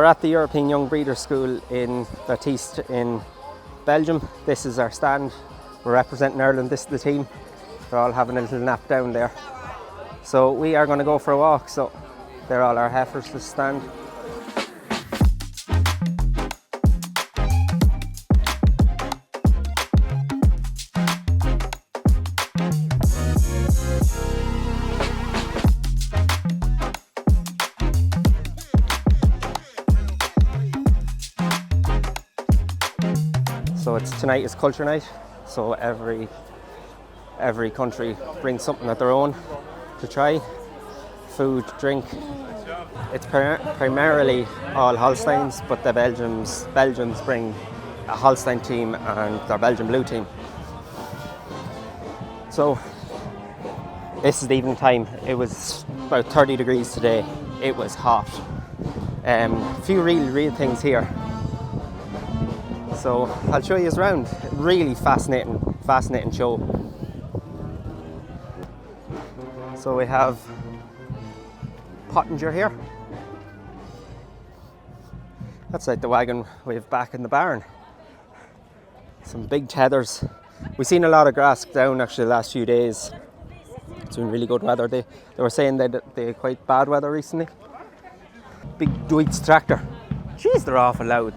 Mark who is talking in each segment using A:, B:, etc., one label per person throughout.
A: at the European Young Breeder School in Battice in Belgium. This is our stand. We're representing Ireland. This is the team. They're all having a little nap down there. So we are going to go for a walk. So they're all our heifers to stand. So tonight is culture night, so every country brings something of their own to try. Food, drink. It's primarily all Holsteins, but the Belgians bring a Holstein team and their Belgian blue team. So this is the evening time. It was about 30 degrees today. It was hot. A few real things here. So I'll show you around. Really fascinating show. So we have Pottinger here. That's like the wagon we have back in the barn. Some big tethers. We've seen a lot of grass down actually the last few days. It's been really good weather. They were saying that they had quite bad weather recently. Big Deutz tractor. Jeez, they're awful loud.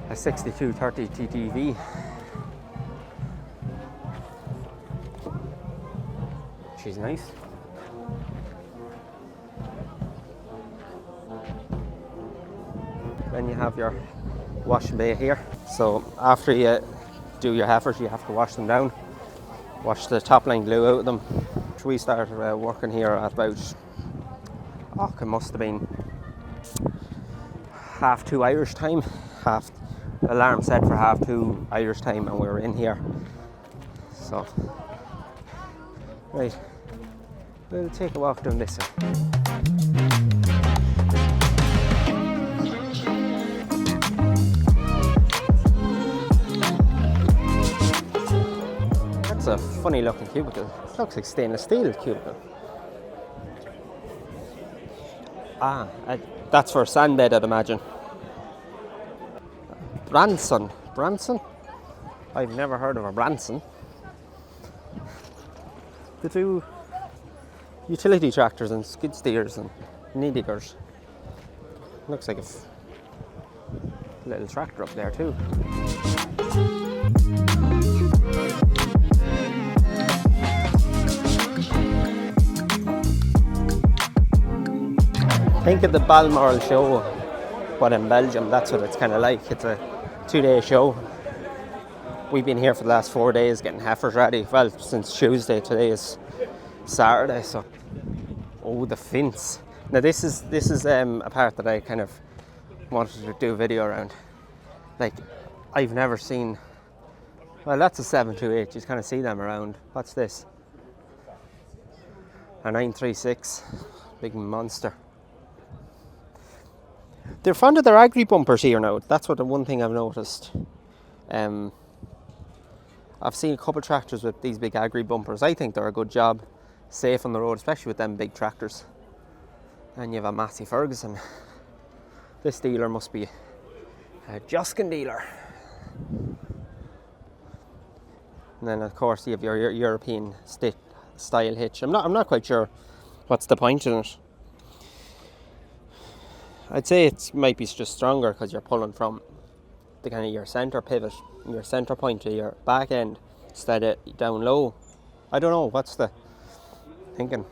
A: A 6230 TTV. She's nice. Then you have your wash bay here. So after you do your heifers, you have to wash them down. Wash the top line glue out of them. We started working here at about, it must have been 2:30 Irish time. Alarm set for 2:30 Irish time, and we were in here. So, right, we'll take a walk down this way. That's a funny looking cubicle. It looks like stainless steel cubicle. That's for a sand bed, I'd imagine. Branson? I've never heard of a Branson. They do utility tractors and skid steers and knee diggers. Looks like a little tractor up there too. Think of the Balmoral show, but in Belgium. That's what it's kind of like. It's a 2-day show. We've been here for the last 4 days getting heifers ready. Well, since Tuesday. Today is Saturday. So, the fence. Now this is a part that I kind of wanted to do a video around. Like, I've never seen. Well, that's a 728. You kind of see them around. What's this? A 936. Big monster. They're fond of their agri bumpers here now. That's the one thing I've noticed. I've seen a couple of tractors with these big agri bumpers. I think they're a good job, safe on the road, especially with them big tractors. And you have a Massey Ferguson. This dealer must be a Joskin dealer. And then of course you have your European style hitch. I'm not quite sure what's the point in it. I'd say it might be just stronger because you're pulling from the kind of your centre pivot, your centre point to your back end instead of down low. I don't know, what's the thinking?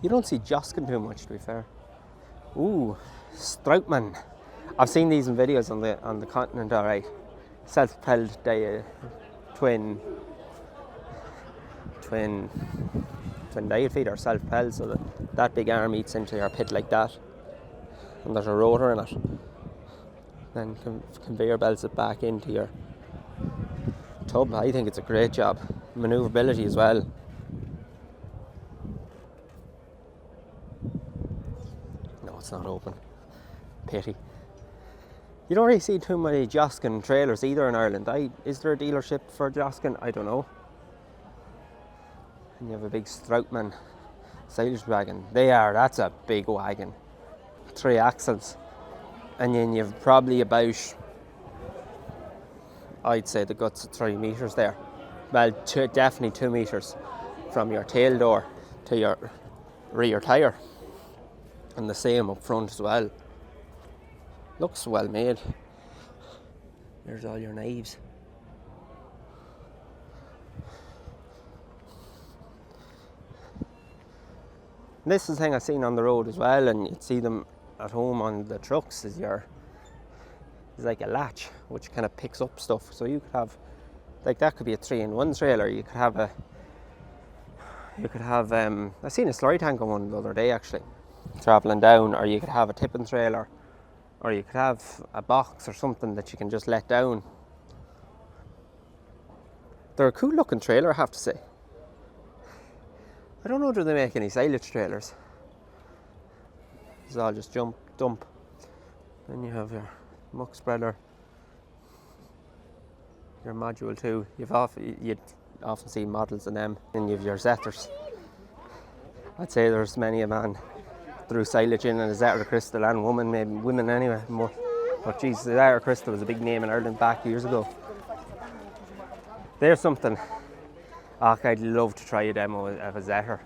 A: You don't see Joskin too much, to be fair. Ooh, Stroutman. I've seen these in videos on the continent, alright. Self-propelled twin diet feed or self-propelled, so that big arm eats into your pit like that. And there's a rotor in it. Then conveyor belts it back into your tub. I think it's a great job. Manoeuvrability as well. No, it's not open. Pity. You don't really see too many Joskin trailers either in Ireland. Is there a dealership for Joskin? I don't know. And you have a big Stroutman silage wagon. That's a big wagon. 3 axles, and then you've probably about, I'd say the guts of 3 metres there. Well, definitely 2 metres from your tail door to your rear tyre, and the same up front as well. Looks well made. There's all your knives. And this is the thing I've seen on the road as well, and you'd see them at home on the trucks, is like a latch which kind of picks up stuff. So you could have, like, that could be a 3-in-1 trailer. You could have I seen a slurry tank on one the other day actually, travelling down, or you could have a tipping trailer, or you could have a box or something that you can just let down. They're a cool looking trailer, I have to say. I don't know, do they make any silage trailers? It's all just dump. Then you have your muck spreader, your module 2. You'd often see models in them. And you have your zetters. I'd say there's many a man threw silage in a zetter crystal, and women anyway more. But geez, the zetter crystal was a big name in Ireland back years ago. There's something. I'd love to try a demo of a zetter.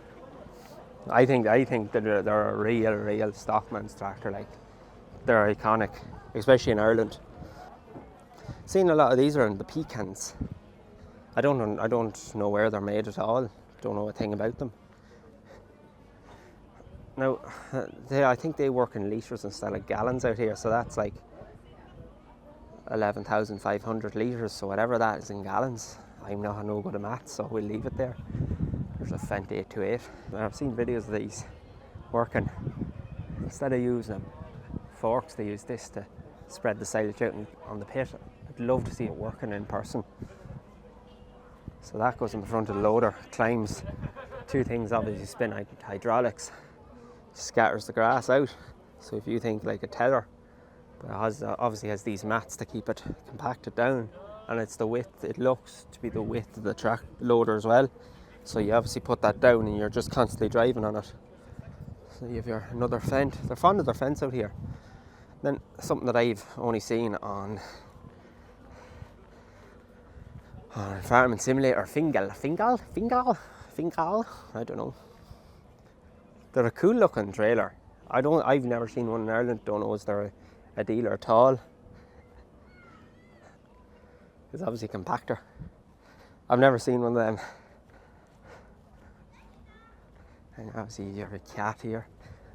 A: I think that they're a real stockman's tractor. Like, they're iconic, especially in Ireland. Seen a lot of these around, the pecans. I don't know where they're made at all. Don't know a thing about them. Now, I think they work in litres instead of gallons out here, so that's like 11,500 litres. So whatever that is in gallons. I'm not no good at maths, so we'll leave it there. There's a Fendt 828. I've seen videos of these working. Instead of using forks, they use this to spread the silage out on the pit. I'd love to see it working in person. So that goes in the front of the loader, climbs. 2 things obviously spin hydraulics, scatters the grass out. So if you think like a tether, but it obviously has these mats to keep it compacted down. And it's the width, it looks to be the width of the track loader as well. So you obviously put that down and you're just constantly driving on it. So you have another Fendt. They're fond of their Fendts out here. Then something that I've only seen on Farming Simulator, Fingal, I don't know. They're a cool looking trailer. I've never seen one in Ireland. Don't know, is there a dealer at all? It's obviously a compactor. I've never seen one of them. And obviously you have a cat here.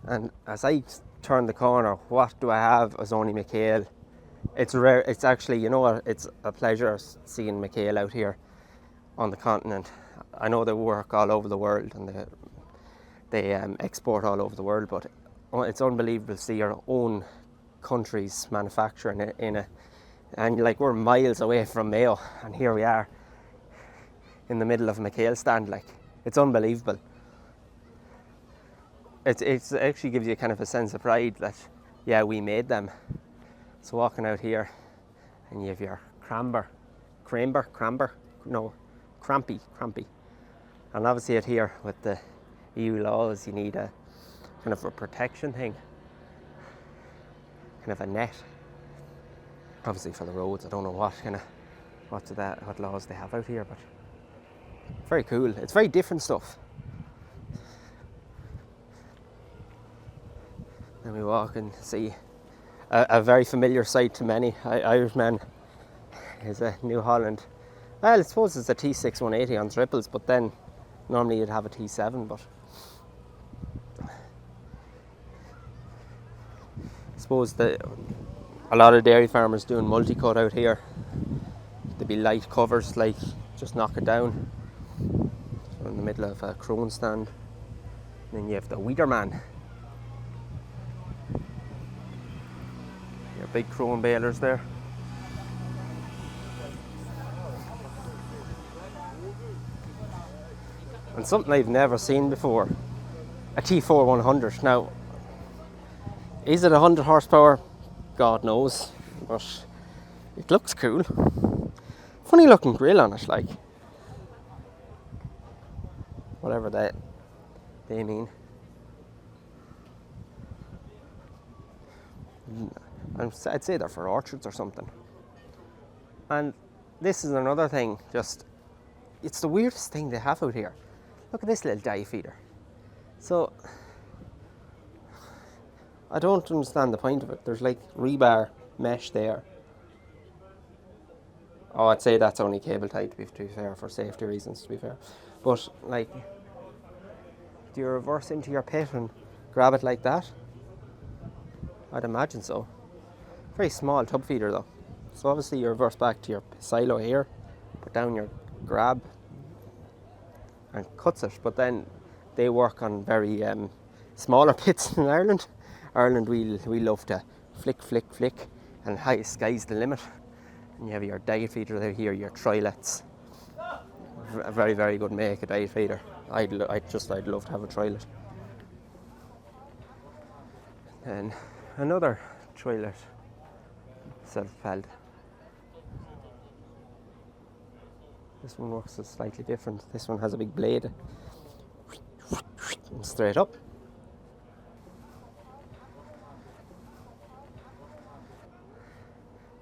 A: And as I turn the corner, what do I have as only McHale? It's rare. It's actually, you know what, it's a pleasure seeing McHale out here on the continent. I know they work all over the world and they export all over the world, but it's unbelievable to see your own country's manufacturing in it. And like, we're miles away from Mayo, and here we are in the middle of a McHale stand. Like, it's unbelievable. It actually gives you kind of a sense of pride that, yeah, we made them. So walking out here, and you have your crampy, and obviously out here with the EU laws, you need a kind of a protection thing, kind of a net. Obviously for the roads, I don't know what laws they have out here, but very cool. It's very different stuff. Then we walk and see a very familiar sight to many Irishmen is a New Holland. Well, I suppose it's a T6 180 on triples, but then normally you'd have a T7, but I suppose a lot of dairy farmers doing multi-cut out here. There'd be light covers, like just knock it down. So in the middle of a crone stand. And then you have the Weederman. Your big crone balers there. And something I've never seen before, a T4 100. Now, is it 100 horsepower? God knows, but it looks cool. Funny looking grill on it, like. Whatever they mean. And I'd say they're for orchards or something. And this is another thing, just, it's the weirdest thing they have out here. Look at this little dye feeder. So, I don't understand the point of it. There's like rebar mesh there. Oh, I'd say that's only cable tied, to be fair, for safety reasons, to be fair. But, like, do you reverse into your pit and grab it like that? I'd imagine so. Very small tub feeder though. So obviously you reverse back to your silo here, put down your grab and cuts it. But then they work on very smaller pits in Ireland. Ireland we love to flick, flick, flick, and high sky's the limit. And you have your diet feeder there here, your trilets. A very, very good make, a diet feeder. I'd love to have a trilet. And another trilet, self-propelled. This one works slightly different. This one has a big blade and straight up.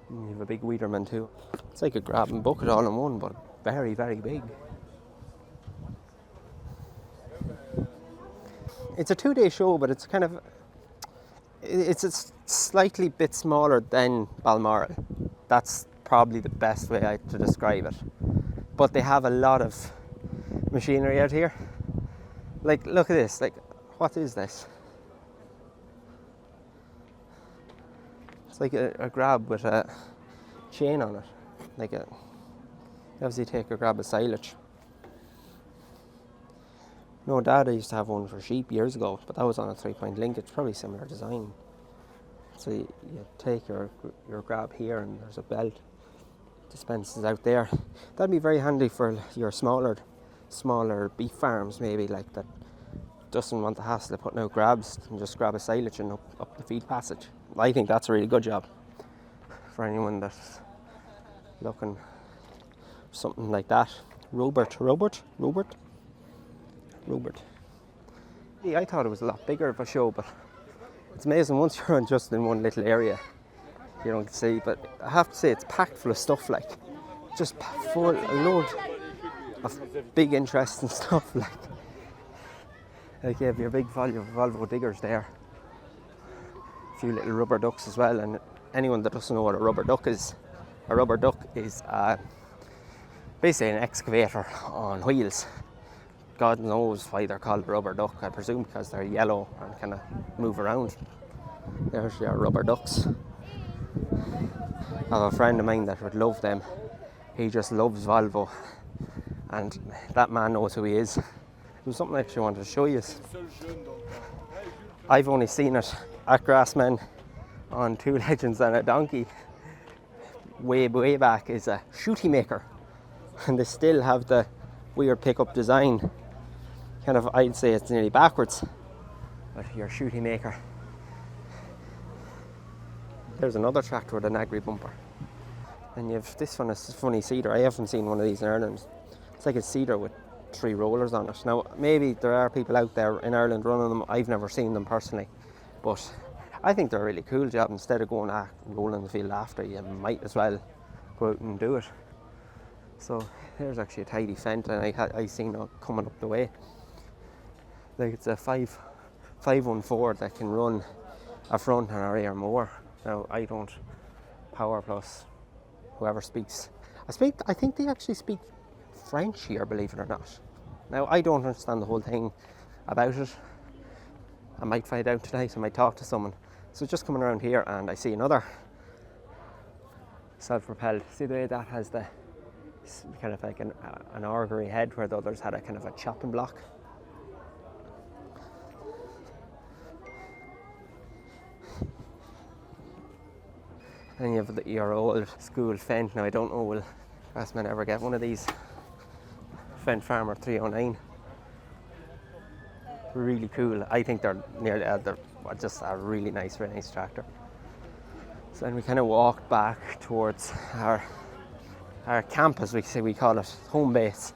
A: And you have a big Weederman too. It's like a grab and bucket all in one, but very, very big. It's a 2-day show, but it's kind of, it's a slightly bit smaller than Balmoral. That's probably the best way to describe it. But they have a lot of machinery out here. Like, look at this. Like, what is this? It's like a grab with a chain on it. Like you obviously take a grab of silage. No, Dad, I used to have one for sheep years ago, but that was on a 3-point link. It's probably similar design. So you take your grab here, and there's a belt dispensers out there. That'd be very handy for your smaller beef farms, maybe, like that doesn't want the hassle of putting out grabs and just grab a silage and up the feed passage. I think that's a really good job for anyone that's looking for something like that. Robert. Yeah, I thought it was a lot bigger of a show, but it's amazing once you're just in one little area, you don't see. But I have to say, it's packed full of stuff, like just full a load of big interesting stuff, like you have your big Volvo diggers there, a few little rubber ducks as well. And anyone that doesn't know what a rubber duck is basically an excavator on wheels. God knows why they're called rubber duck. I presume because they're yellow and kind of move around. There's your rubber ducks. I have a friend of mine that would love them. He just loves Volvo, and that man knows who he is. It was something I actually wanted to show you. I've only seen it at GRASSMEN on 2 Legends and a Donkey. Way back is a shooty maker, and they still have the weird pickup design. Kind of, I'd say it's nearly backwards, but your shooty maker. There's another tractor with an agri bumper. And you've this one is a funny seeder. I haven't seen one of these in Ireland. It's like a seeder with 3 rollers on it. Now, maybe there are people out there in Ireland running them. I've never seen them personally, but I think they're a really cool job. Instead of going rolling the field after, you might as well go out and do it. So there's actually a tidy Fendt, and I seen it coming up the way. Like, it's a 514 that can run a front and a rear mower. Now, I don't power plus whoever speaks. I think they actually speak French here, believe it or not. Now, I don't understand the whole thing about it. I might find out tonight. I might talk to someone. So just coming around here, and I see another self-propelled. See the way that has the kind of like an augury head, where the others had a kind of a chopping block. And you have your old school Fendt. Now, I don't know, will GRASSMEN ever get one of these? Fendt Farmer 309. Really cool. I think they're just a really nice, very nice tractor. So then we kind of walked back towards our camp, as we call it, home base.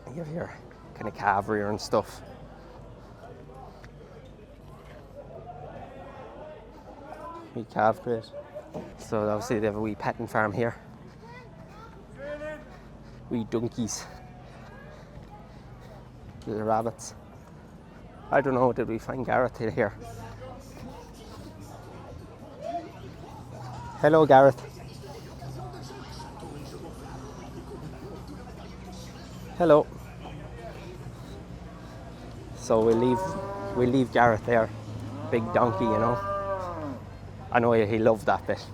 A: You have your kind of calf rear and stuff. wee calf crate. So obviously they have a wee petting farm here. Wee donkeys. Little rabbits. I don't know, did we find Gareth here? Hello Gareth. Hello. So we'll leave Gareth there. Big donkey, you know. I know he loved that bit.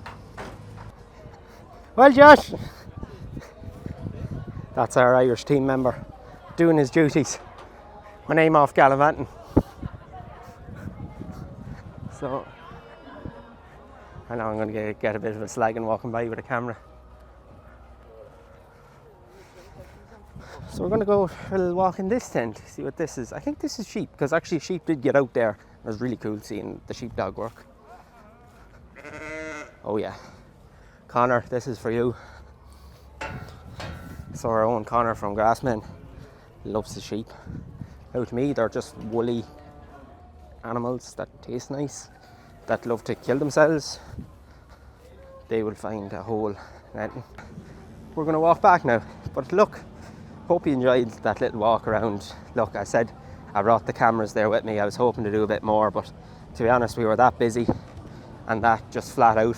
A: Well, Josh, that's our Irish team member doing his duties when I'm off gallivanting. So I know I'm going to get a bit of a slagging walking by with a camera. So we're going to go for a little walk in this tent, see what this is. I think this is sheep, because actually sheep did get out there. It was really cool seeing the sheepdog work. Oh yeah. Connor, this is for you. So our own Connor from GRASSMEN loves the sheep. Now to me, they're just woolly animals that taste nice, that love to kill themselves. They will find a hole in anything. We're going to walk back now, but look, hope you enjoyed that little walk around. Look, I said I brought the cameras there with me. I was hoping to do a bit more, but to be honest, we were that busy and that just flat out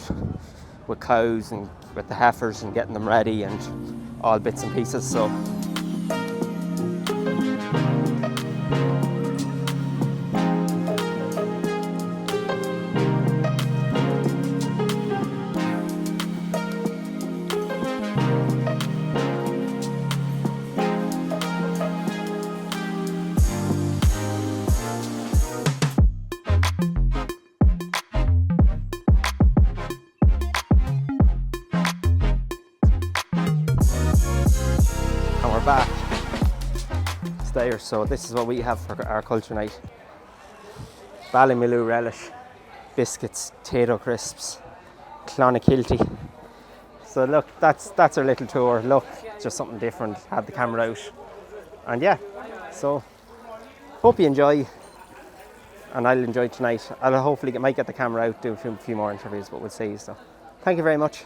A: with cows and with the heifers and getting them ready and all bits and pieces. So we're back. Stayers. So this is what we have for our culture night. Ballymillow relish, biscuits, potato crisps, clonakilty. So look, that's our little tour. Look, just something different. Have the camera out, and yeah. So hope you enjoy, and I'll enjoy tonight. I'll hopefully might get the camera out, do a few more interviews, but we'll see. So thank you very much.